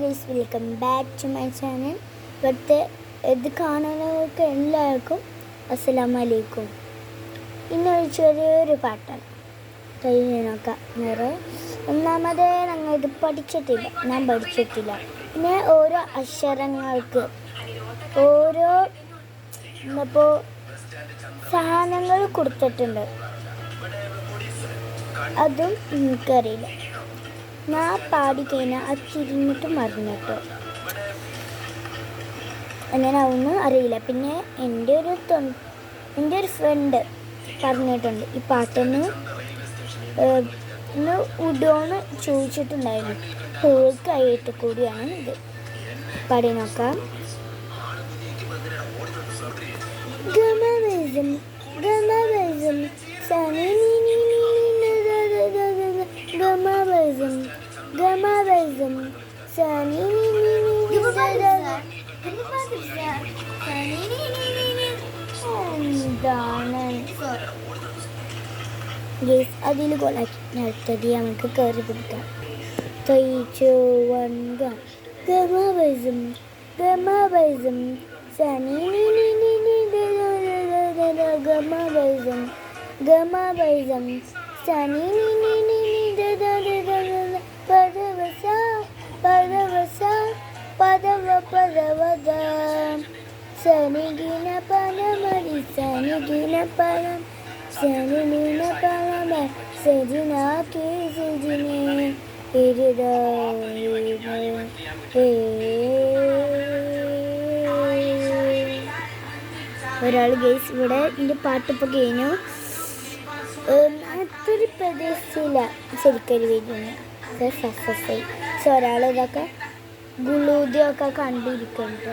Guys, welcome back to my channel. ഇവിടുത്തെ ഇത് കാണുന്നവർക്ക് എല്ലാവർക്കും അസ്സലാമു അലൈക്കും. ഇന്നൊരു ചെറിയൊരു പാട്ടാണ് കഴിഞ്ഞ് നോക്കാം. വേറെ ഒന്നാമതേ ഞങ്ങൾ ഇത് ഞാൻ പഠിച്ചിട്ടില്ല. പിന്നെ ഓരോ അക്ഷരങ്ങൾക്ക് ഓരോ ഇപ്പോൾ സാധനങ്ങൾ കൊടുത്തിട്ടുണ്ട്, അതും എനിക്കറിയില്ല. ഞാൻ പാടിക്കഴിഞ്ഞാൽ അത് തിരിഞ്ഞിട്ട് മറിഞ്ഞിട്ടോ അങ്ങനെ ഒന്നും അറിയില്ല. പിന്നെ എൻ്റെ ഒരു ഫ്രണ്ട് പറഞ്ഞിട്ടുണ്ട് ഈ പാട്ടൊന്ന് ഇടുമെന്ന് ചോദിച്ചിട്ടുണ്ടായിരുന്നു. കേൾക്കായിട്ട് കൂടിയാണ് ഇത്. പാടി നോക്കാം. ഗമവൈസം ഗമവൈസം സനി ഗമവൈസം ഗമവൈസം സനി അതിൽ കൊലാക്കി അടുത്തത് നമുക്ക് കയറി പിടിക്കാം. ഗമവൈസം ഗമവൈസം സനി ഗമവൈസം ഗമവൈസം സനി പദവസ പദവസ പദവ പദവദ സനിഗിന പനമരി സനിഗിന പനം സനിഗിന പനമ സജിനാക്കി സജിനെ ഒരാൾ ഗൈസ് ഇവിടെ എൻ്റെ പാട്ടിപ്പോൾ കഴിഞ്ഞു. അതൊരു പ്രദേശത്തില്ല ശരിക്കൊരു വീഡിയോ സക്സസ് ആയി. സോ ഒരാൾ ഇതൊക്കെ ഗുളൂദിയൊക്കെ കണ്ടിരിക്കുന്നുണ്ട്.